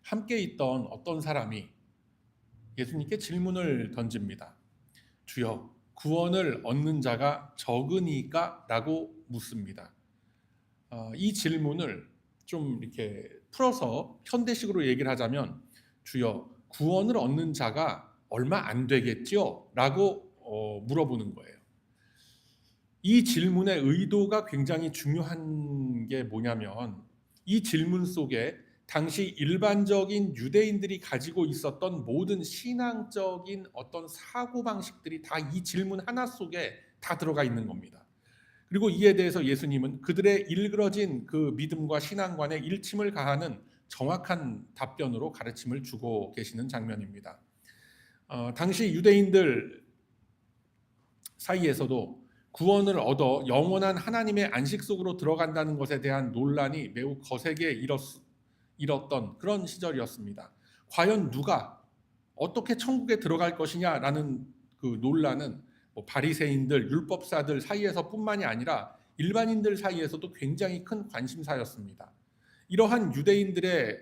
함께 있던 어떤 사람이 예수님께 질문을 던집니다. 주여, 구원을 얻는 자가 적으니까? 라고 묻습니다. 이 질문을 좀 이렇게 풀어서 현대식으로 얘기를 하자면, 주여, 구원을 얻는 자가 얼마 안 되겠죠? 라고 물어보는 거예요. 이 질문의 의도가 굉장히 중요한 게 뭐냐면, 이 질문 속에 당시 일반적인 유대인들이 가지고 있었던 모든 신앙적인 어떤 사고방식들이 다 이 질문 하나 속에 다 들어가 있는 겁니다. 그리고 이에 대해서 예수님은 그들의 일그러진 그 믿음과 신앙관에 일침을 가하는 정확한 답변으로 가르침을 주고 계시는 장면입니다. 당시 유대인들 사이에서도 구원을 얻어 영원한 하나님의 안식 속으로 들어간다는 것에 대한 논란이 매우 거세게 일었던 그런 시절이었습니다. 과연 누가 어떻게 천국에 들어갈 것이냐라는 그 논란은 바리새인들, 율법사들 사이에서뿐만이 아니라 일반인들 사이에서도 굉장히 큰 관심사였습니다. 이러한 유대인들의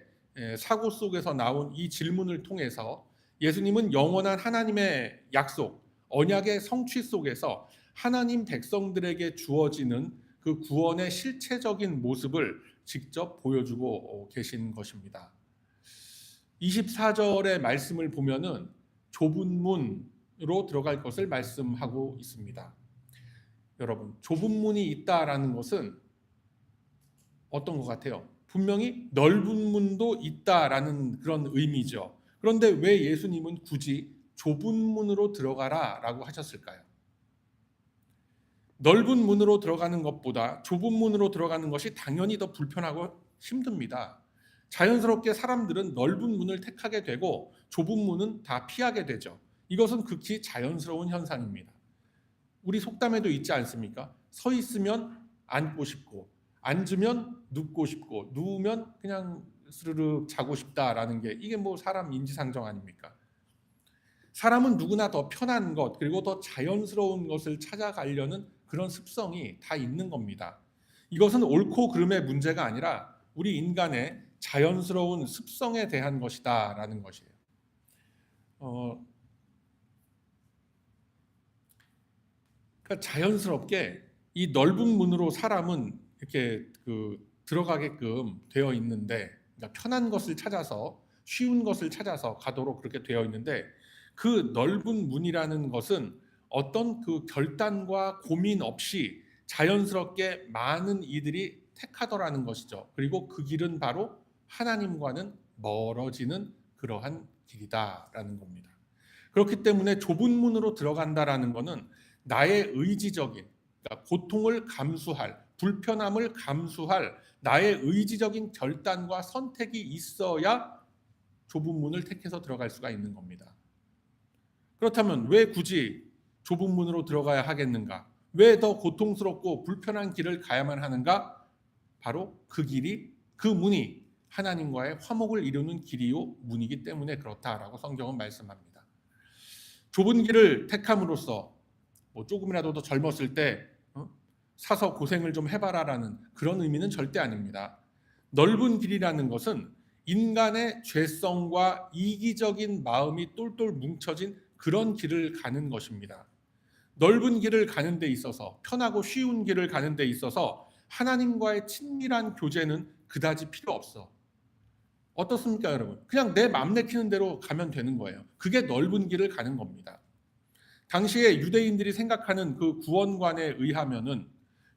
사고 속에서 나온 이 질문을 통해서 예수님은 영원한 하나님의 약속, 언약의 성취 속에서 하나님 백성들에게 주어지는 그 구원의 실체적인 모습을 직접 보여주고 계신 것입니다. 24절의 말씀을 보면은 좁은 문으로 들어갈 것을 말씀하고 있습니다. 여러분, 좁은 문이 있다라는 것은 어떤 것 같아요? 분명히 넓은 문도 있다라는 그런 의미죠. 그런데 왜 예수님은 굳이 좁은 문으로 들어가라라고 하셨을까요? 넓은 문으로 들어가는 것보다 좁은 문으로 들어가는 것이 당연히 더 불편하고 힘듭니다. 자연스럽게 사람들은 넓은 문을 택하게 되고 좁은 문은 다 피하게 되죠. 이것은 극히 자연스러운 현상입니다. 우리 속담에도 있지 않습니까? 서 있으면 앉고 싶고, 앉으면 눕고 싶고, 누우면 그냥 스르륵 자고 싶다라는 게, 이게 뭐 사람 인지상정 아닙니까? 사람은 누구나 더 편한 것, 그리고 더 자연스러운 것을 찾아가려는 그런 습성이 다 있는 겁니다. 이것은 옳고 그름의 문제가 아니라 우리 인간의 자연스러운 습성에 대한 것이다라는 것이에요. 그러니까 자연스럽게 이 넓은 문으로 사람은 이렇게 들어가게끔 되어 있는데, 그러니까 편한 것을 찾아서, 쉬운 것을 찾아서 가도록 그렇게 되어 있는데, 그 넓은 문이라는 것은 어떤 그 결단과 고민 없이 자연스럽게 많은 이들이 택하더라는 것이죠. 그리고 그 길은 바로 하나님과는 멀어지는 그러한 길이다라는 겁니다. 그렇기 때문에 좁은 문으로 들어간다라는 것은 나의 의지적인, 그러니까 고통을 감수할, 불편함을 감수할 나의 의지적인 결단과 선택이 있어야 좁은 문을 택해서 들어갈 수가 있는 겁니다. 그렇다면 왜 굳이 좁은 문으로 들어가야 하겠는가? 왜 더 고통스럽고 불편한 길을 가야만 하는가? 바로 그 길이, 그 문이 하나님과의 화목을 이루는 길이요 문이기 때문에 그렇다라고 성경은 말씀합니다. 좁은 길을 택함으로써 조금이라도 더 젊었을 때 사서 고생을 좀 해봐라라는 그런 의미는 절대 아닙니다. 넓은 길이라는 것은 인간의 죄성과 이기적인 마음이 똘똘 뭉쳐진 그런 길을 가는 것입니다. 넓은 길을 가는 데 있어서, 편하고 쉬운 길을 가는 데 있어서 하나님과의 친밀한 교제는 그다지 필요 없어. 어떻습니까, 여러분? 그냥 내 맘 내키는 대로 가면 되는 거예요. 그게 넓은 길을 가는 겁니다. 당시에 유대인들이 생각하는 그 구원관에 의하면은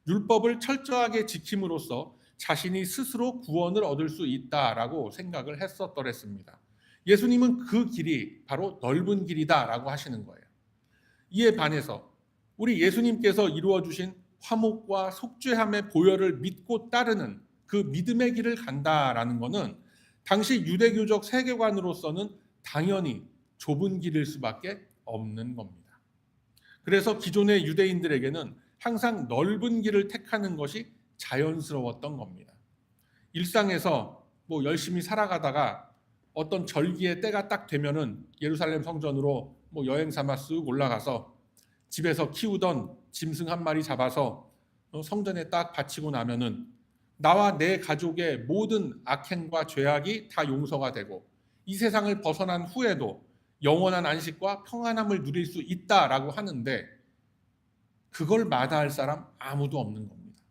율법을 철저하게 지킴으로써 자신이 스스로 구원을 얻을 수 있다라고 생각을 했었더랬습니다. 예수님은 그 길이 바로 넓은 길이다라고 하시는 거예요. 이에 반해서 우리 예수님께서 이루어 주신 화목과 속죄함의 보혈을 믿고 따르는 그 믿음의 길을 간다라는 것은 당시 유대교적 세계관으로서는 당연히 좁은 길일 수밖에 없는 겁니다. 그래서 기존의 유대인들에게는 항상 넓은 길을 택하는 것이 자연스러웠던 겁니다. 일상에서 열심히 살아가다가 어떤 절기의 때가 딱 되면은 예루살렘 성전으로 여행 삼아 쓱 올라가서 집에서 키우던 짐승 한 마리 잡아서 성전에 딱 바치고 나면은 나와 내 가족의 모든 악행과 죄악이 다 용서가 되고 이 세상을 벗어난 후에도 영원한 안식과 평안함을 누릴 수 있다라고 하는데 그걸 마다할 사람 아무도 없는 겁니다.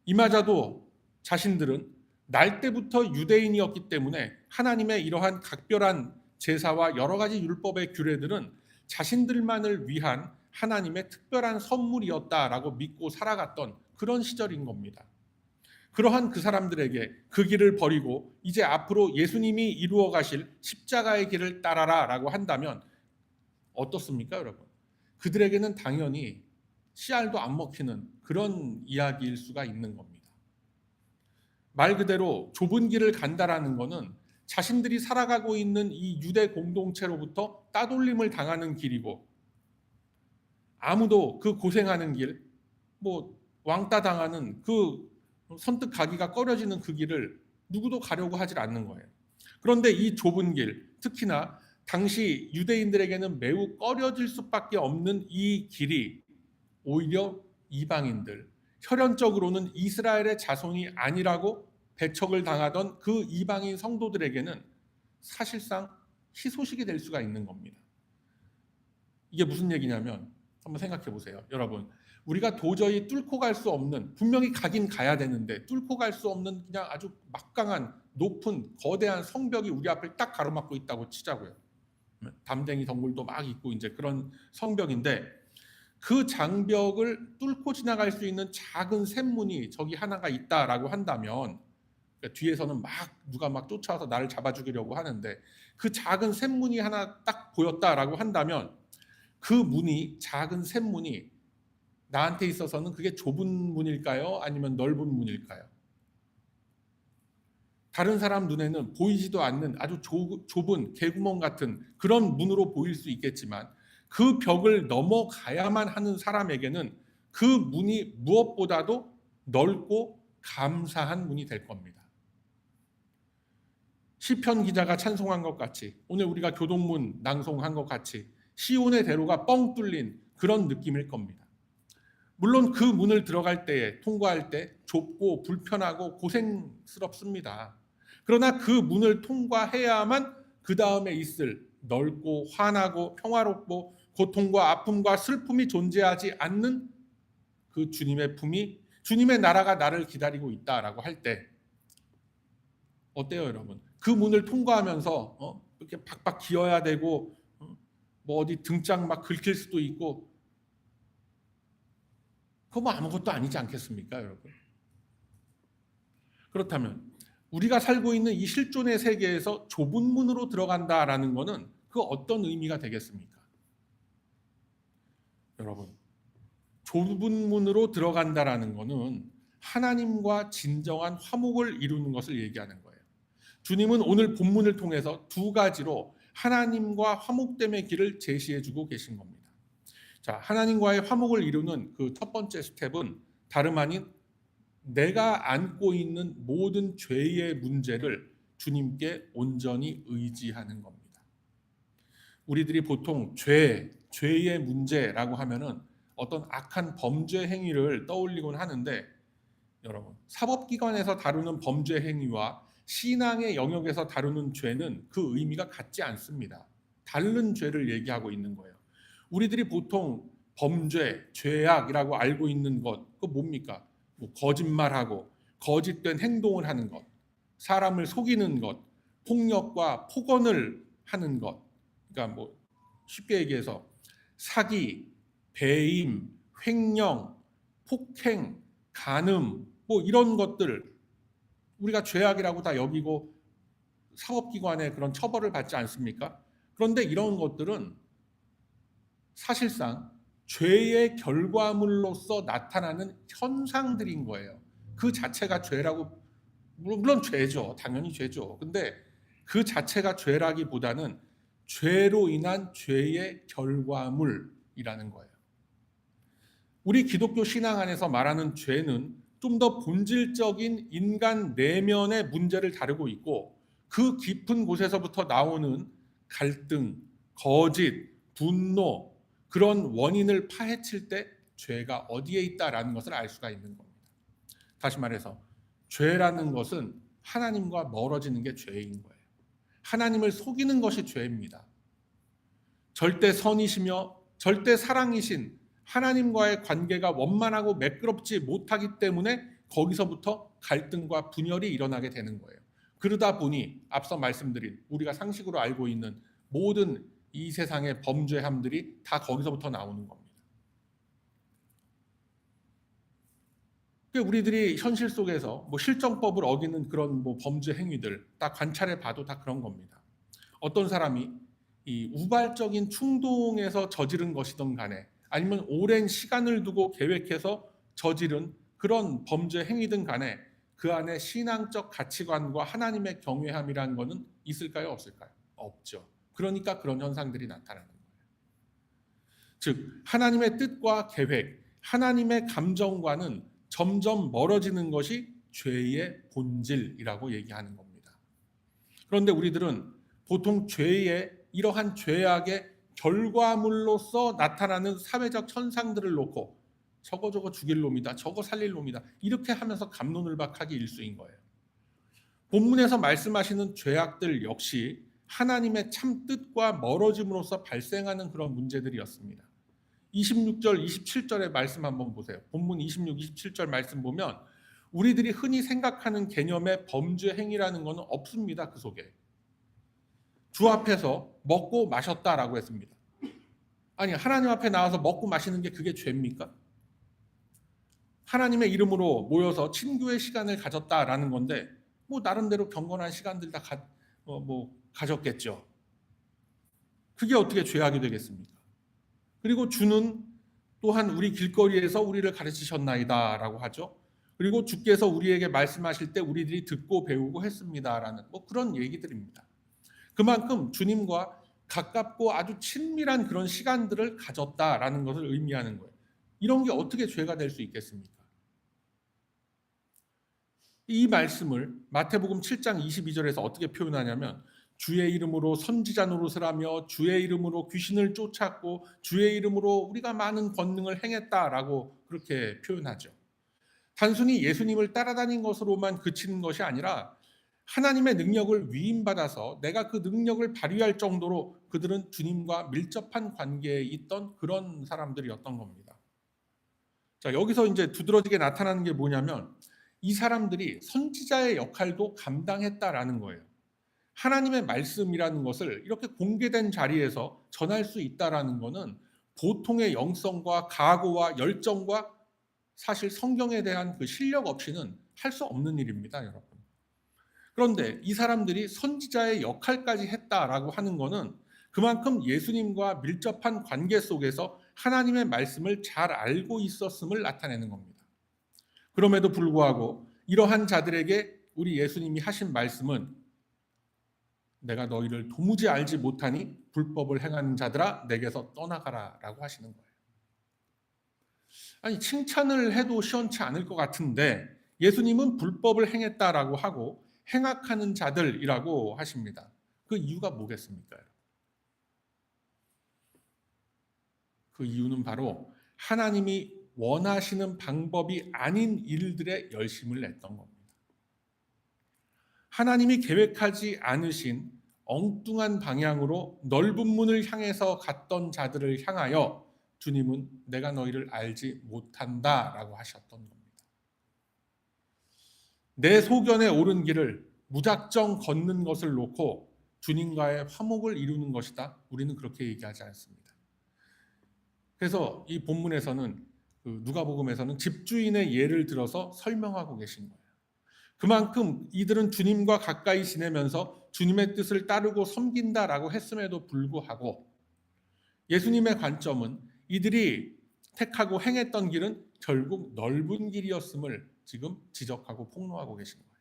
이마저도 자신들은 날 때부터 유대인이었기 때문에 하나님의 이러한 각별한 제사와 여러 가지 율법의 규례들은 자신들만을 위한 하나님의 특별한 선물이었다라고 믿고 살아갔던 그런 시절인 겁니다. 그러한 그 사람들에게 그 길을 버리고 이제 앞으로 예수님이 이루어 가실 십자가의 길을 따라라라고 한다면 어떻습니까, 여러분? 그들에게는 당연히 씨알도 안 먹히는 그런 이야기일 수가 있는 겁니다. 말 그대로 좁은 길을 간다라는 것은 자신들이 살아가고 있는 이 유대 공동체로부터 따돌림을 당하는 길이고 아무도 그 고생하는 길, 왕따 당하는 그 선뜻 가기가 꺼려지는 그 길을 누구도 가려고 하질 않는 거예요. 그런데 이 좁은 길, 특히나 당시 유대인들에게는 매우 꺼려질 수밖에 없는 이 길이 오히려 이방인들, 혈연적으로는 이스라엘의 자손이 아니라고 배척을 당하던 그 이방인 성도들에게는 사실상 희소식이 될 수가 있는 겁니다. 이게 무슨 얘기냐면 한번 생각해 보세요. 여러분, 우리가 도저히 뚫고 갈 수 없는, 분명히 가긴 가야 되는데 뚫고 갈 수 없는 그냥 아주 막강한 높은 거대한 성벽이 우리 앞을 딱 가로막고 있다고 치자고요. 담쟁이 덩굴도 막 있고 이제 그런 성벽인데 그 장벽을 뚫고 지나갈 수 있는 작은 샘문이 저기 하나가 있다라고 한다면 그러니까 뒤에서는 누가 쫓아와서 나를 잡아 죽이려고 하는데 그 작은 샘문이 하나 딱 보였다라고 한다면 그 문이, 작은 샘문이 나한테 있어서는 그게 좁은 문일까요? 아니면 넓은 문일까요? 다른 사람 눈에는 보이지도 않는 아주 좁은 개구멍 같은 그런 문으로 보일 수 있겠지만 그 벽을 넘어가야만 하는 사람에게는 그 문이 무엇보다도 넓고 감사한 문이 될 겁니다. 시편 기자가 찬송한 것 같이, 오늘 우리가 교동문 낭송한 것 같이 시온의 대로가 뻥 뚫린 그런 느낌일 겁니다. 물론 그 문을 들어갈 때에, 통과할 때 좁고 불편하고 고생스럽습니다. 그러나 그 문을 통과해야만 그 다음에 있을 넓고 환하고 평화롭고 고통과 아픔과 슬픔이 존재하지 않는 그 주님의 품이, 주님의 나라가 나를 기다리고 있다라고 할 때 어때요, 여러분? 그 문을 통과하면서 이렇게 박박 기어야 되고 어디 등짝 막 긁힐 수도 있고 그거 아무것도 아니지 않겠습니까, 여러분? 그렇다면 우리가 살고 있는 이 실존의 세계에서 좁은 문으로 들어간다라는 것은 그 어떤 의미가 되겠습니까? 여러분, 좁은 문으로 들어간다라는 것은 하나님과 진정한 화목을 이루는 것을 얘기하는 거예요. 주님은 오늘 본문을 통해서 두 가지로 하나님과 화목됨의 길을 제시해주고 계신 겁니다. 자, 하나님과의 화목을 이루는 그 첫 번째 스텝은 다름 아닌 내가 안고 있는 모든 죄의 문제를 주님께 온전히 의지하는 겁니다. 우리들이 보통 죄의 문제라고 하면은 어떤 악한 범죄 행위를 떠올리곤 하는데 여러분, 사법기관에서 다루는 범죄 행위와 신앙의 영역에서 다루는 죄는 그 의미가 같지 않습니다. 다른 죄를 얘기하고 있는 거예요. 우리들이 보통 범죄, 죄악이라고 알고 있는 것, 그거 뭡니까? 거짓말하고 거짓된 행동을 하는 것, 사람을 속이는 것, 폭력과 폭언을 하는 것, 그러니까 쉽게 얘기해서 사기, 배임, 횡령, 폭행, 간음, 이런 것들 우리가 죄악이라고 다 여기고 사법기관의 그런 처벌을 받지 않습니까? 그런데 이런 것들은 사실상 죄의 결과물로서 나타나는 현상들인 거예요. 그 자체가 죄라고, 물론 죄죠. 당연히 죄죠. 근데 그 자체가 죄라기보다는 죄로 인한 죄의 결과물이라는 거예요. 우리 기독교 신앙 안에서 말하는 죄는 좀 더 본질적인 인간 내면의 문제를 다루고 있고 그 깊은 곳에서부터 나오는 갈등, 거짓, 분노, 그런 원인을 파헤칠 때 죄가 어디에 있다라는 것을 알 수가 있는 겁니다. 다시 말해서 죄라는 것은 하나님과 멀어지는 게 죄인 거예요. 하나님을 속이는 것이 죄입니다. 절대 선이시며 절대 사랑이신 하나님과의 관계가 원만하고 매끄럽지 못하기 때문에 거기서부터 갈등과 분열이 일어나게 되는 거예요. 그러다 보니 앞서 말씀드린 우리가 상식으로 알고 있는 모든 이 세상의 범죄함들이 다 거기서부터 나오는 겁니다. 우리들이 현실 속에서 실정법을 어기는 그런 범죄 행위들 딱 관찰해 봐도 다 그런 겁니다. 어떤 사람이 이 우발적인 충동에서 저지른 것이든 간에 아니면 오랜 시간을 두고 계획해서 저지른 그런 범죄 행위든 간에 그 안에 신앙적 가치관과 하나님의 경외함이라는 것은 있을까요? 없을까요? 없죠. 그러니까 그런 현상들이 나타나는 거예요. 즉 하나님의 뜻과 계획, 하나님의 감정과는 점점 멀어지는 것이 죄의 본질이라고 얘기하는 겁니다. 그런데 우리들은 보통 죄의 이러한 죄악의 결과물로서 나타나는 사회적 현상들을 놓고 저거 죽일 놈이다, 저거 살릴 놈이다 이렇게 하면서 갑론을박하기 일쑤인 거예요. 본문에서 말씀하시는 죄악들 역시 하나님의 참 뜻과 멀어짐으로써 발생하는 그런 문제들이었습니다. 26절, 27절의 말씀 한번 보세요. 본문 26, 27절 말씀 보면 우리들이 흔히 생각하는 개념의 범죄 행위라는 것은 없습니다. 그 속에. 주 앞에서 먹고 마셨다라고 했습니다. 아니, 하나님 앞에 나와서 먹고 마시는 게 그게 죄입니까? 하나님의 이름으로 모여서 친교의 시간을 가졌다라는 건데 나름대로 경건한 시간들 다 가졌겠죠. 그게 어떻게 죄악이 되겠습니까? 그리고 주는 또한 우리 길거리에서 우리를 가르치셨나이다라고 하죠. 그리고 주께서 우리에게 말씀하실 때 우리들이 듣고 배우고 했습니다라는 그런 얘기들입니다. 그만큼 주님과 가깝고 아주 친밀한 그런 시간들을 가졌다라는 것을 의미하는 거예요. 이런 게 어떻게 죄가 될 수 있겠습니까? 이 말씀을 마태복음 7장 22절에서 어떻게 표현하냐면 주의 이름으로 선지자 노릇을 하며 주의 이름으로 귀신을 쫓았고 주의 이름으로 우리가 많은 권능을 행했다라고 그렇게 표현하죠. 단순히 예수님을 따라다닌 것으로만 그치는 것이 아니라 하나님의 능력을 위임받아서 내가 그 능력을 발휘할 정도로 그들은 주님과 밀접한 관계에 있던 그런 사람들이었던 겁니다. 자, 여기서 이제 두드러지게 나타나는 게 뭐냐면 이 사람들이 선지자의 역할도 감당했다라는 거예요. 하나님의 말씀이라는 것을 이렇게 공개된 자리에서 전할 수 있다라는 것은 보통의 영성과 각오와 열정과 사실 성경에 대한 그 실력 없이는 할 수 없는 일입니다, 여러분. 그런데 이 사람들이 선지자의 역할까지 했다라고 하는 것은 그만큼 예수님과 밀접한 관계 속에서 하나님의 말씀을 잘 알고 있었음을 나타내는 겁니다. 그럼에도 불구하고 이러한 자들에게 우리 예수님이 하신 말씀은 내가 너희를 도무지 알지 못하니 불법을 행하는 자들아 내게서 떠나가라 라고 하시는 거예요. 아니, 칭찬을 해도 시원치 않을 것 같은데 예수님은 불법을 행했다라고 하고 행악하는 자들이라고 하십니다. 그 이유가 뭐겠습니까? 그 이유는 바로 하나님이 원하시는 방법이 아닌 일들에 열심을 냈던 겁니다. 하나님이 계획하지 않으신 엉뚱한 방향으로 넓은 문을 향해서 갔던 자들을 향하여 주님은 내가 너희를 알지 못한다라고 하셨던 겁니다. 내 소견에 옳은 길을 무작정 걷는 것을 놓고 주님과의 화목을 이루는 것이다. 우리는 그렇게 얘기하지 않습니다. 그래서 이 본문에서는 누가복음에서는 집주인의 예를 들어서 설명하고 계신 거예요. 그만큼 이들은 주님과 가까이 지내면서 주님의 뜻을 따르고 섬긴다라고 했음에도 불구하고 예수님의 관점은 이들이 택하고 행했던 길은 결국 넓은 길이었음을 지금 지적하고 폭로하고 계신 거예요.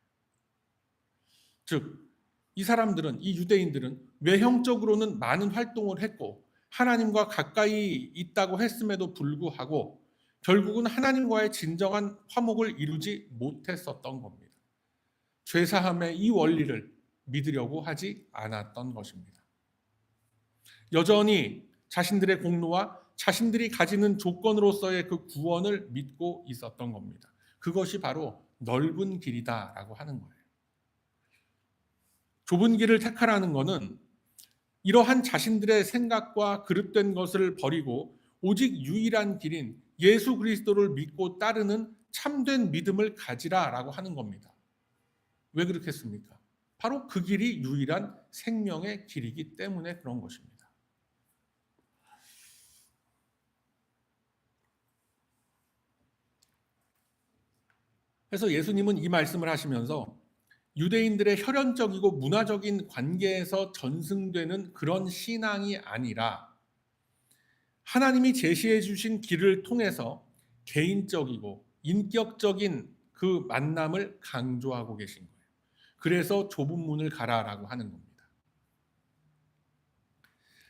즉, 이 사람들은, 이 유대인들은 외형적으로는 많은 활동을 했고 하나님과 가까이 있다고 했음에도 불구하고 결국은 하나님과의 진정한 화목을 이루지 못했었던 겁니다. 죄사함의 이 원리를 믿으려고 하지 않았던 것입니다. 여전히 자신들의 공로와 자신들이 가지는 조건으로서의 그 구원을 믿고 있었던 겁니다. 그것이 바로 넓은 길이다라고 하는 거예요. 좁은 길을 택하라는 것은 이러한 자신들의 생각과 그릇된 것을 버리고 오직 유일한 길인 예수 그리스도를 믿고 따르는 참된 믿음을 가지라라고 하는 겁니다. 왜 그렇겠습니까? 바로 그 길이 유일한 생명의 길이기 때문에 그런 것입니다. 그래서 예수님은 이 말씀을 하시면서 유대인들의 혈연적이고 문화적인 관계에서 전승되는 그런 신앙이 아니라 하나님이 제시해 주신 길을 통해서 개인적이고 인격적인 그 만남을 강조하고 계신 거예요. 그래서 좁은 문을 가라라고 하는 겁니다.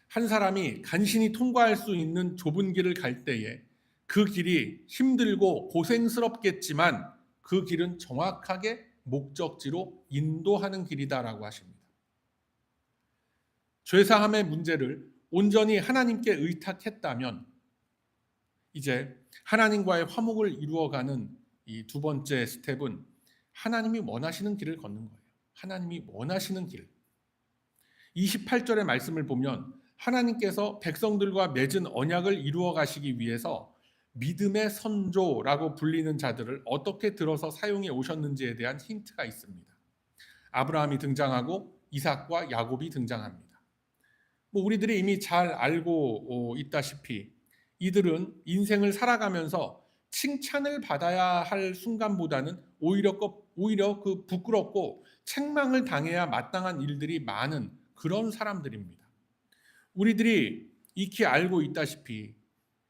한 사람이 간신히 통과할 수 있는 좁은 길을 갈 때에 그 길이 힘들고 고생스럽겠지만 그 길은 정확하게 목적지로 인도하는 길이다라고 하십니다. 죄사함의 문제를 온전히 하나님께 의탁했다면 이제 하나님과의 화목을 이루어가는 이 두 번째 스텝은 하나님이 원하시는 길을 걷는 거예요. 하나님이 원하시는 길. 28절의 말씀을 보면 하나님께서 백성들과 맺은 언약을 이루어 가시기 위해서 믿음의 선조라고 불리는 자들을 어떻게 들어서 사용해 오셨는지에 대한 힌트가 있습니다. 아브라함이 등장하고 이삭과 야곱이 등장합니다. 우리들이 이미 잘 알고 있다시피 이들은 인생을 살아가면서 칭찬을 받아야 할 순간보다는 오히려 그 부끄럽고 책망을 당해야 마땅한 일들이 많은 그런 사람들입니다. 우리들이 익히 알고 있다시피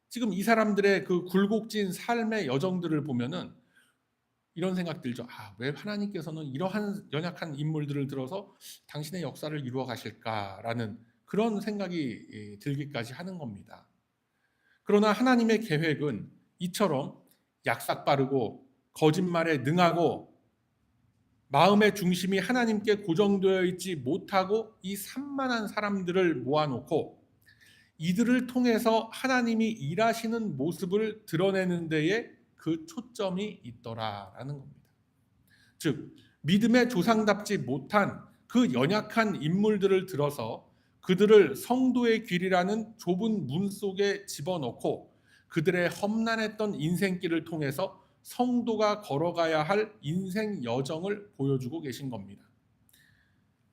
지금 이 사람들의 그 굴곡진 삶의 여정들을 보면은 이런 생각 들죠. 왜 하나님께서는 이러한 연약한 인물들을 들어서 당신의 역사를 이루어 가실까라는 그런 생각이 들기까지 하는 겁니다. 그러나 하나님의 계획은 이처럼 약삭빠르고 거짓말에 능하고 마음의 중심이 하나님께 고정되어 있지 못하고 이 산만한 사람들을 모아놓고 이들을 통해서 하나님이 일하시는 모습을 드러내는 데에 그 초점이 있더라라는 겁니다. 즉 믿음의 조상답지 못한 그 연약한 인물들을 들어서 그들을 성도의 길이라는 좁은 문 속에 집어넣고 그들의 험난했던 인생길을 통해서 성도가 걸어가야 할 인생 여정을 보여주고 계신 겁니다.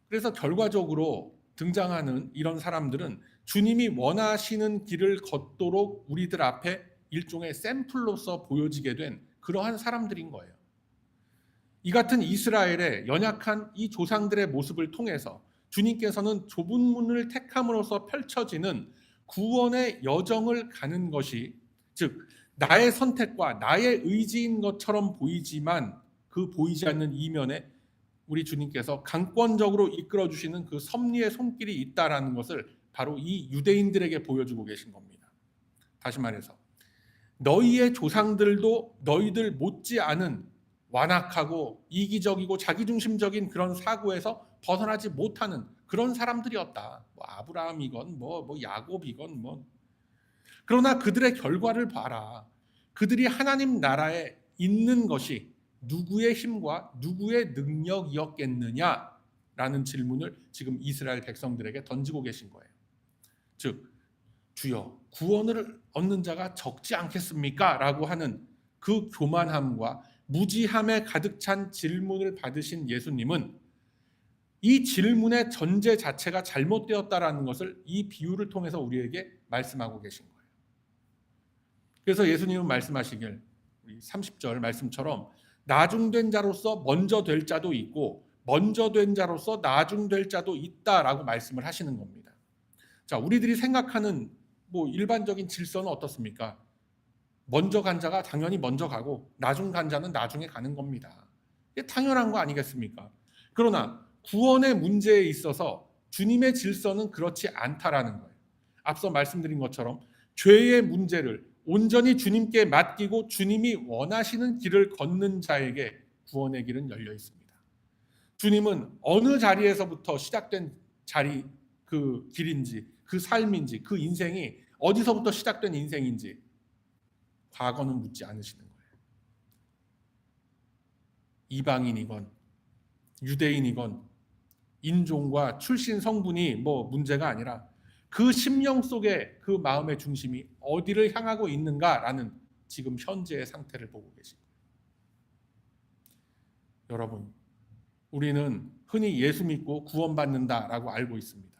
그래서 결과적으로 등장하는 이런 사람들은 주님이 원하시는 길을 걷도록 우리들 앞에 일종의 샘플로서 보여지게 된 그러한 사람들인 거예요. 이 같은 이스라엘의 연약한 이 조상들의 모습을 통해서 주님께서는 좁은 문을 택함으로써 펼쳐지는 구원의 여정을 가는 것이 즉 나의 선택과 나의 의지인 것처럼 보이지만 그 보이지 않는 이면에 우리 주님께서 강권적으로 이끌어 주시는 그 섭리의 손길이 있다라는 것을 바로 이 유대인들에게 보여주고 계신 겁니다. 다시 말해서 너희의 조상들도 너희들 못지않은 완악하고 이기적이고 자기중심적인 그런 사고에서 벗어나지 못하는 그런 사람들이었다. 아브라함이건 야곱이건 그러나 그들의 결과를 봐라. 그들이 하나님 나라에 있는 것이 누구의 힘과 누구의 능력이었겠느냐라는 질문을 지금 이스라엘 백성들에게 던지고 계신 거예요. 즉 주여 구원을 얻는 자가 적지 않겠습니까? 라고 하는 그 교만함과 무지함에 가득 찬 질문을 받으신 예수님은 이 질문의 전제 자체가 잘못되었다라는 것을 이 비유를 통해서 우리에게 말씀하고 계신 거예요. 그래서 예수님은 말씀하시길 30절 말씀처럼 나중된 자로서 먼저 될 자도 있고 먼저 된 자로서 나중될 자도 있다라고 말씀을 하시는 겁니다. 자, 우리들이 생각하는 일반적인 질서는 어떻습니까? 먼저 간 자가 당연히 먼저 가고 나중 간 자는 나중에 가는 겁니다. 이게 당연한 거 아니겠습니까? 그러나 구원의 문제에 있어서 주님의 질서는 그렇지 않다라는 거예요. 앞서 말씀드린 것처럼 죄의 문제를 온전히 주님께 맡기고 주님이 원하시는 길을 걷는 자에게 구원의 길은 열려 있습니다. 주님은 어느 자리에서부터 시작된 자리 그 길인지 그 삶인지 그 인생이 어디서부터 시작된 인생인지 과거는 묻지 않으시는 거예요. 이방인이건 유대인이건 인종과 출신 성분이 뭐 문제가 아니라 그 심령 속에 그 마음의 중심이 어디를 향하고 있는가라는 지금 현재의 상태를 보고 계십니다. 여러분, 우리는 흔히 예수 믿고 구원받는다라고 알고 있습니다.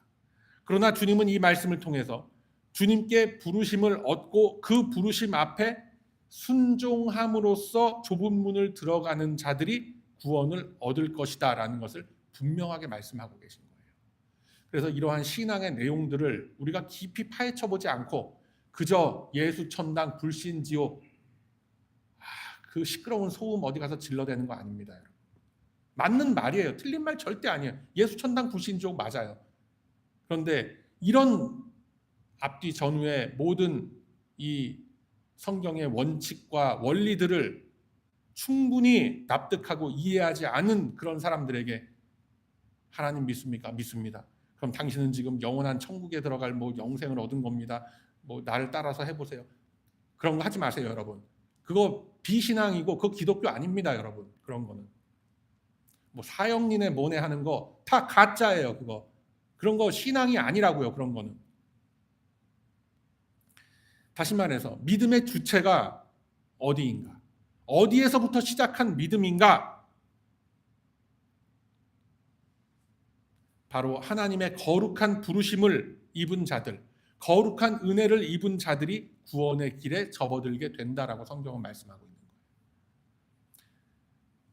그러나 주님은 이 말씀을 통해서 주님께 부르심을 얻고 그 부르심 앞에 순종함으로써 좁은 문을 들어가는 자들이 구원을 얻을 것이다 라는 것을 분명하게 말씀하고 계신 거예요. 그래서 이러한 신앙의 내용들을 우리가 깊이 파헤쳐보지 않고 그저 예수 천당 불신지옥 그 시끄러운 소음 어디 가서 질러대는 거 아닙니다. 여러분. 맞는 말이에요. 틀린 말 절대 아니에요. 예수 천당 불신지옥 맞아요. 그런데 이런 앞뒤 전후의 모든 이 성경의 원칙과 원리들을 충분히 납득하고 이해하지 않은 그런 사람들에게 하나님 믿습니까? 믿습니다. 그럼 당신은 지금 영원한 천국에 들어갈 뭐 영생을 얻은 겁니다. 뭐 나를 따라서 해보세요. 그런 거 하지 마세요, 여러분. 그거 비신앙이고 그거 기독교 아닙니다, 여러분. 그런 거는 뭐 사형리네 뭐네 하는 거 다 가짜예요. 그거 그런 거 신앙이 아니라고요. 그런 거는. 다시 말해서 믿음의 주체가 어디인가? 어디에서부터 시작한 믿음인가? 바로 하나님의 거룩한 부르심을 입은 자들, 거룩한 은혜를 입은 자들이 구원의 길에 접어들게 된다라고 성경은 말씀하고 있는 거예요.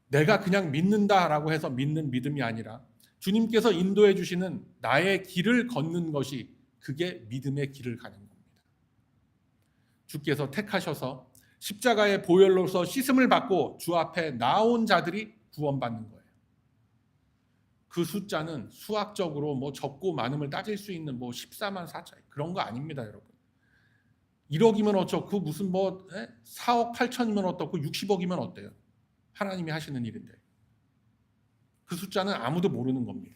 내가 그냥 믿는다라고 해서 믿는 믿음이 아니라 주님께서 인도해 주시는 나의 길을 걷는 것이 그게 믿음의 길을 가는 겁니다. 주께서 택하셔서 십자가의 보혈로서 씻음을 받고 주 앞에 나온 자들이 구원받는 거예요. 그 숫자는 수학적으로 뭐 적고 많음을 따질 수 있는 뭐 14만 4천 그런 거 아닙니다, 여러분. 1억이면 어쩌고 무슨 뭐 4억 8천이면 어떻고 60억이면 어때요? 하나님이 하시는 일인데. 그 숫자는 아무도 모르는 겁니다.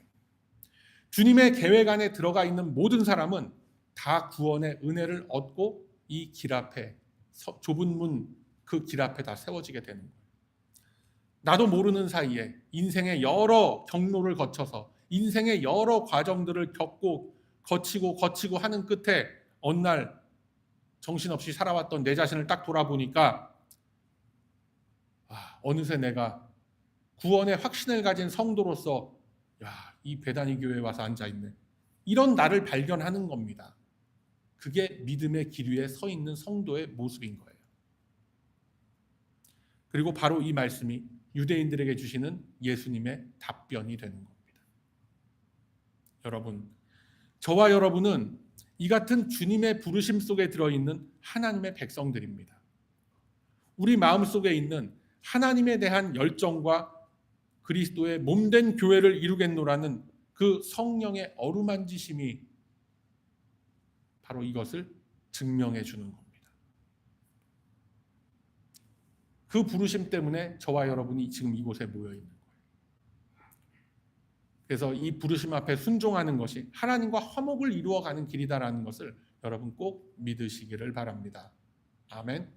주님의 계획 안에 들어가 있는 모든 사람은 다 구원의 은혜를 얻고 이 길 앞에 좁은 문 그 길 앞에 다 세워지게 되는 거예요. 나도 모르는 사이에 인생의 여러 경로를 거쳐서 인생의 여러 과정들을 겪고 거치고 하는 끝에 어느 날 정신없이 살아왔던 내 자신을 딱 돌아보니까 어느새 내가 구원의 확신을 가진 성도로서 이 배단위 교회에 와서 앉아있네. 이런 나를 발견하는 겁니다. 그게 믿음의 길 위에 서 있는 성도의 모습인 거예요. 그리고 바로 이 말씀이 유대인들에게 주시는 예수님의 답변이 되는 겁니다. 여러분, 저와 여러분은 이 같은 주님의 부르심 속에 들어있는 하나님의 백성들입니다. 우리 마음속에 있는 하나님에 대한 열정과 그리스도의 몸된 교회를 이루겠노라는 그 성령의 어루만지심이 바로 이것을 증명해 주는 겁니다. 그 부르심 때문에 저와 여러분이 지금 이곳에 모여 있는 거예요. 그래서 이 부르심 앞에 순종하는 것이 하나님과 화목을 이루어가는 길이다라는 것을 여러분 꼭 믿으시기를 바랍니다. 아멘.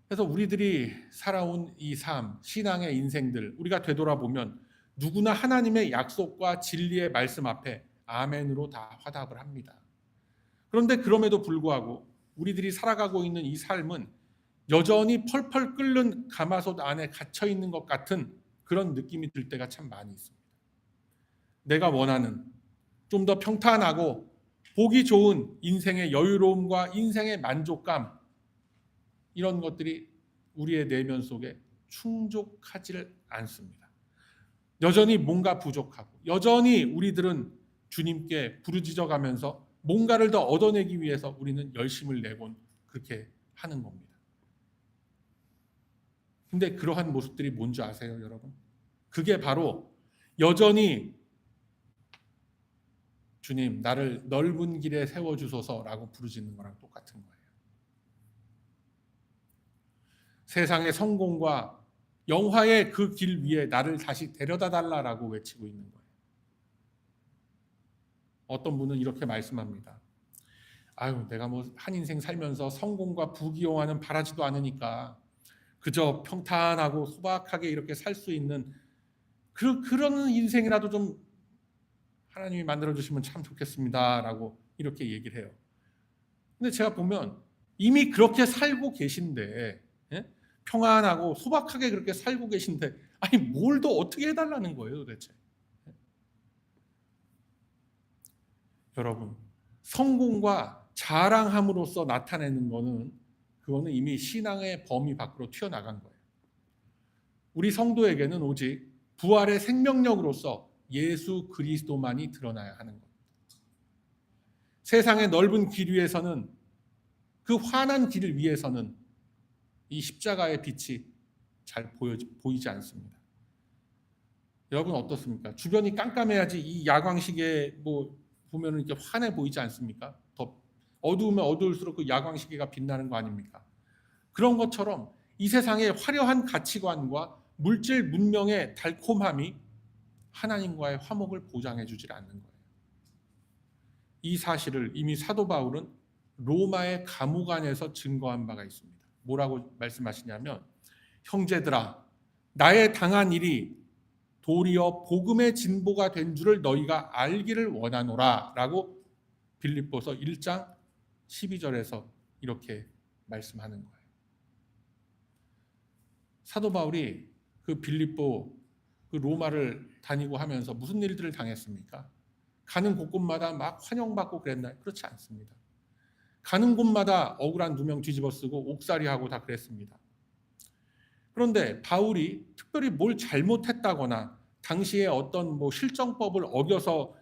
그래서 우리들이 살아온 이 삶, 신앙의 인생들 우리가 되돌아보면 누구나 하나님의 약속과 진리의 말씀 앞에 아멘으로 다 화답을 합니다. 그런데 그럼에도 불구하고 우리들이 살아가고 있는 이 삶은 여전히 펄펄 끓는 가마솥 안에 갇혀 있는 것 같은 그런 느낌이 들 때가 참 많이 있습니다. 내가 원하는 좀 더 평탄하고 보기 좋은 인생의 여유로움과 인생의 만족감 이런 것들이 우리의 내면 속에 충족하지를 않습니다. 여전히 뭔가 부족하고 여전히 우리들은 주님께 부르짖어가면서 뭔가를 더 얻어내기 위해서 우리는 열심을 내곤 그렇게 하는 겁니다. 근데 그러한 모습들이 뭔지 아세요, 여러분? 그게 바로 여전히 주님, 나를 넓은 길에 세워주소서라고 부르짖는 거랑 똑같은 거예요. 세상의 성공과 영화의 그 길 위에 나를 다시 데려다 달라라고 외치고 있는 거예요. 어떤 분은 이렇게 말씀합니다. 내가 뭐 한 인생 살면서 성공과 부귀영화는 바라지도 않으니까 그저 평탄하고 소박하게 이렇게 살 수 있는 그런 인생이라도 좀 하나님이 만들어주시면 참 좋겠습니다라고 이렇게 얘기를 해요. 근데 제가 보면 이미 그렇게 살고 계신데, 예? 평안하고 소박하게 그렇게 살고 계신데, 아니 뭘 더 어떻게 해달라는 거예요 도대체. 여러분, 성공과 자랑함으로써 나타내는 그거는 이미 신앙의 범위 밖으로 튀어나간 거예요. 우리 성도에게는 오직 부활의 생명력으로서 예수 그리스도만이 드러나야 하는 겁니다. 세상의 넓은 길 위에서는, 그 환한 길 위에서는 이 십자가의 빛이 잘 보이지 않습니다. 여러분 어떻습니까? 주변이 깜깜해야지 이 야광시계 보면은 이렇게 환해 보이지 않습니까? 더 어두우면 어두울수록 그 야광시계가 빛나는 거 아닙니까? 그런 것처럼 이 세상의 화려한 가치관과 물질 문명의 달콤함이 하나님과의 화목을 보장해 주질 않는 거예요. 이 사실을 이미 사도 바울은 로마의 감옥 안에서 증거한 바가 있습니다. 뭐라고 말씀하시냐면, 형제들아, 나의 당한 일이 도리어 복음의 진보가 된 줄을 너희가 알기를 원하노라 라고 빌립보서 1장 12절에서 이렇게 말씀하는 거예요. 사도 바울이 그 빌립보, 그 로마를 다니고 하면서 무슨 일들을 당했습니까? 가는 곳곳마다 막 환영받고 그랬나요? 그렇지 않습니다. 가는 곳마다 억울한 누명 뒤집어 쓰고 옥살이하고 다 그랬습니다. 그런데 바울이 특별히 뭘 잘못했다거나 당시에 어떤 실정법을 어겨서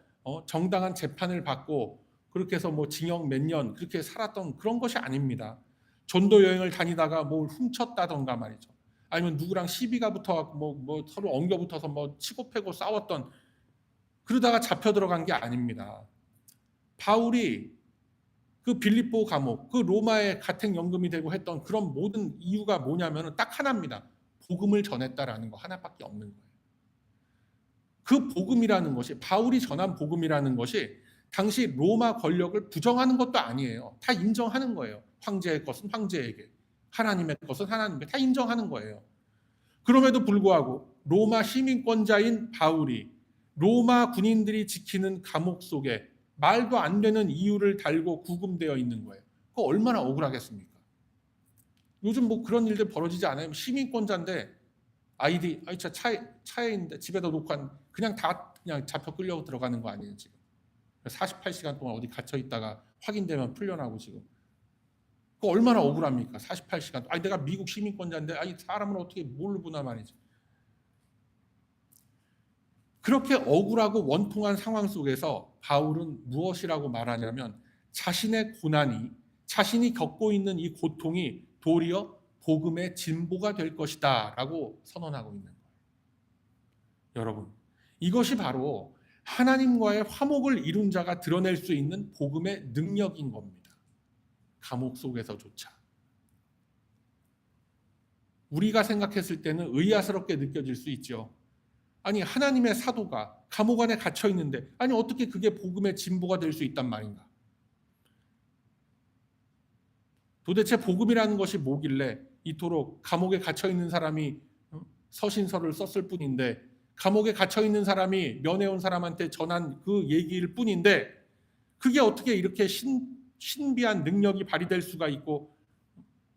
정당한 재판을 받고 그렇게 해서 징역 몇 년 그렇게 살았던 그런 것이 아닙니다. 전도 여행을 다니다가 뭘 훔쳤다던가 말이죠. 아니면 누구랑 시비가 붙어갖고 서로 엉겨붙어서 치고 패고 싸웠던, 그러다가 잡혀 들어간 게 아닙니다. 바울이 그 빌립보 감옥, 그 로마의 가택연금이 되고 했던 그런 모든 이유가 뭐냐면 딱 하나입니다. 복음을 전했다라는 거 하나밖에 없는 거예요. 그 복음이라는 것이, 바울이 전한 복음이라는 것이 당시 로마 권력을 부정하는 것도 아니에요. 다 인정하는 거예요. 황제의 것은 황제에게, 하나님의 것은 하나님께 다 인정하는 거예요. 그럼에도 불구하고 로마 시민권자인 바울이 로마 군인들이 지키는 감옥 속에 말도 안 되는 이유를 달고 구금되어 있는 거예요. 그거 얼마나 억울하겠습니까? 요즘 그런 일들 벌어지지 않아요? 시민권자인데 아이디 차에 있는데 집에다 놓고 그냥 잡혀 끌려 들어가는 거 아니에요 지금? 48시간 동안 어디 갇혀 있다가 확인되면 풀려나고 지금. 그거 얼마나 억울합니까? 48시간. 내가 미국 시민권자인데 사람을 어떻게 뭘로 보나 말이지. 그렇게 억울하고 원통한 상황 속에서 바울은 무엇이라고 말하냐면, 자신의 고난이, 자신이 겪고 있는 이 고통이 도리어 복음의 진보가 될 것이다 라고 선언하고 있는 거예요. 여러분, 이것이 바로 하나님과의 화목을 이룬 자가 드러낼 수 있는 복음의 능력인 겁니다. 감옥 속에서조차. 우리가 생각했을 때는 의아스럽게 느껴질 수 있죠. 아니, 하나님의 사도가 감옥 안에 갇혀 있는데 어떻게 그게 복음의 진보가 될 수 있단 말인가? 도대체 복음이라는 것이 뭐길래 이토록 감옥에 갇혀 있는 사람이 서신서를 썼을 뿐인데, 감옥에 갇혀 있는 사람이 면회온 사람한테 전한 그 얘기일 뿐인데, 그게 어떻게 이렇게 신비한 능력이 발휘될 수가 있고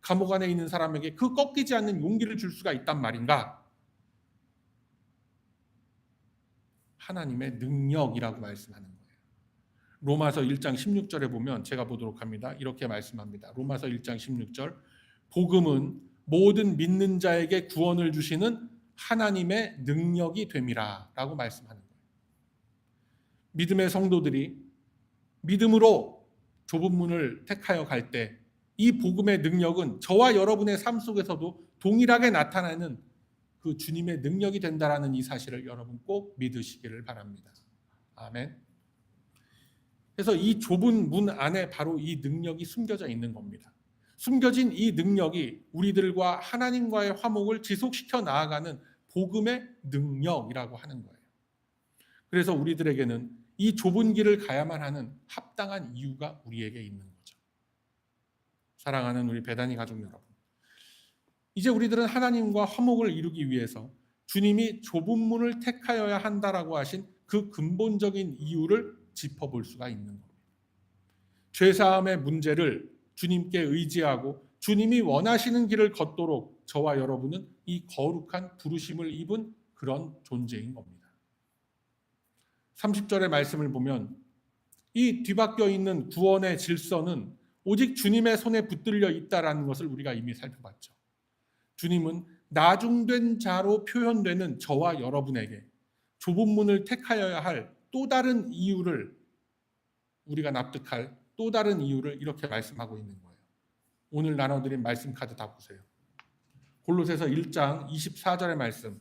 감옥 안에 있는 사람에게 그 꺾이지 않는 용기를 줄 수가 있단 말인가? 하나님의 능력이라고 말씀하는 거예요. 로마서 1장 16절에 보면, 제가 보도록 합니다. 이렇게 말씀합니다. 로마서 1장 16절. 복음은 모든 믿는 자에게 구원을 주시는 하나님의 능력이 됨이라 라고 말씀하는 거예요. 믿음의 성도들이 믿음으로 좁은 문을 택하여 갈 때 이 복음의 능력은 저와 여러분의 삶 속에서도 동일하게 나타나는 그 주님의 능력이 된다라는 이 사실을 여러분 꼭 믿으시기를 바랍니다. 아멘. 그래서 이 좁은 문 안에 바로 이 능력이 숨겨져 있는 겁니다. 숨겨진 이 능력이 우리들과 하나님과의 화목을 지속시켜 나아가는 복음의 능력이라고 하는 거예요. 그래서 우리들에게는 이 좁은 길을 가야만 하는 합당한 이유가 우리에게 있는 거죠. 사랑하는 우리 베다니 가족 여러분, 이제 우리들은 하나님과 화목을 이루기 위해서 주님이 좁은 문을 택하여야 한다라고 하신 그 근본적인 이유를 짚어볼 수가 있는 겁니다. 죄사함의 문제를 주님께 의지하고 주님이 원하시는 길을 걷도록 저와 여러분은 이 거룩한 부르심을 입은 그런 존재인 겁니다. 30절의 말씀을 보면 이 뒤바뀌어 있는 구원의 질서는 오직 주님의 손에 붙들려 있다라는 것을 우리가 이미 살펴봤죠. 주님은 나중된 자로 표현되는 저와 여러분에게 좁은 문을 택하여야 할 또 다른 이유를, 우리가 납득할 또 다른 이유를 이렇게 말씀하고 있는 거예요. 오늘 나눠드린 말씀 카드 다 보세요. 골로새서 1장 24절의 말씀.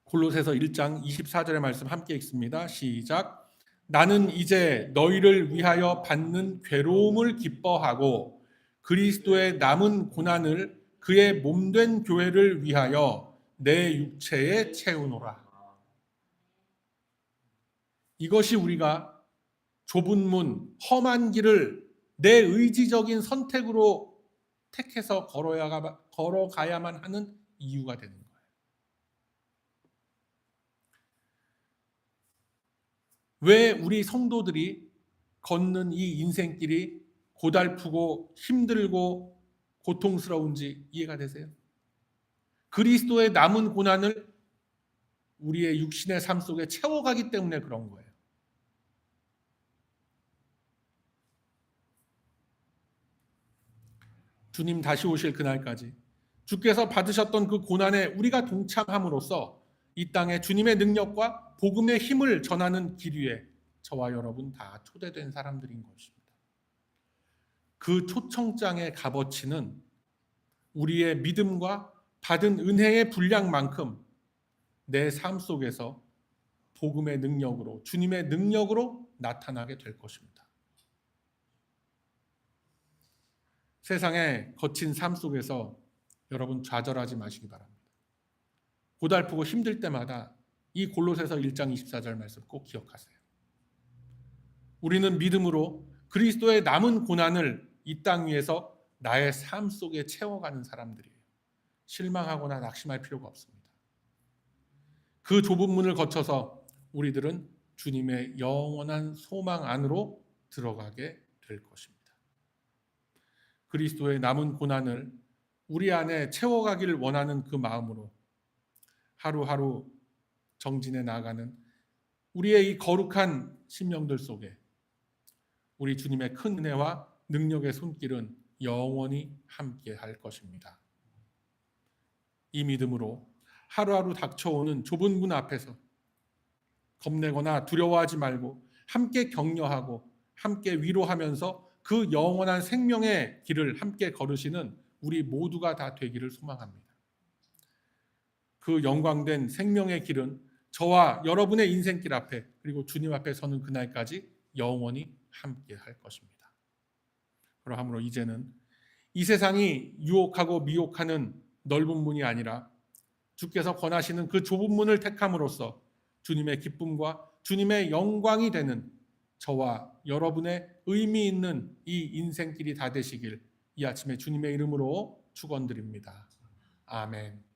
골로새서 1장 24절의 말씀 함께 읽습니다. 시작. 나는 이제 너희를 위하여 받는 괴로움을 기뻐하고 그리스도의 남은 고난을 그의 몸된 교회를 위하여 내 육체에 채우노라. 이것이 우리가 좁은 문, 험한 길을 내 의지적인 선택으로 택해서 걸어가야만 하는 이유가 되는 거예요. 왜 우리 성도들이 걷는 이 인생길이 고달프고 힘들고 고통스러운지 이해가 되세요? 그리스도의 남은 고난을 우리의 육신의 삶 속에 채워가기 때문에 그런 거예요. 주님 다시 오실 그날까지 주께서 받으셨던 그 고난에 우리가 동참함으로써 이 땅에 주님의 능력과 복음의 힘을 전하는 길 위에 저와 여러분 다 초대된 사람들인 것입니다. 그 초청장의 값어치는 우리의 믿음과 받은 은혜의 분량만큼 내 삶 속에서 복음의 능력으로, 주님의 능력으로 나타나게 될 것입니다. 세상의 거친 삶 속에서 여러분 좌절하지 마시기 바랍니다. 고달프고 힘들 때마다 이 골로새서 1장 24절 말씀 꼭 기억하세요. 우리는 믿음으로 그리스도의 남은 고난을 이 땅 위에서 나의 삶 속에 채워가는 사람들이에요. 실망하거나 낙심할 필요가 없습니다. 그 좁은 문을 거쳐서 우리들은 주님의 영원한 소망 안으로 들어가게 될 것입니다. 그리스도의 남은 고난을 우리 안에 채워가기를 원하는 그 마음으로 하루하루 정진해 나아가는 우리의 이 거룩한 심령들 속에 우리 주님의 큰 은혜와 능력의 손길은 영원히 함께 할 것입니다. 이 믿음으로 하루하루 닥쳐오는 좁은 문 앞에서 겁내거나 두려워하지 말고 함께 격려하고 함께 위로하면서 그 영원한 생명의 길을 함께 걸으시는 우리 모두가 다 되기를 소망합니다. 그 영광된 생명의 길은 저와 여러분의 인생길 앞에 그리고 주님 앞에 서는 그날까지 영원히 함께 할 것입니다. 그러므로 이제는 이 세상이 유혹하고 미혹하는 넓은 문이 아니라 주께서 권하시는 그 좁은 문을 택함으로써 주님의 기쁨과 주님의 영광이 되는 저와 여러분의 의미 있는 이 인생길이 다 되시길 이 아침에 주님의 이름으로 축원드립니다. 아멘.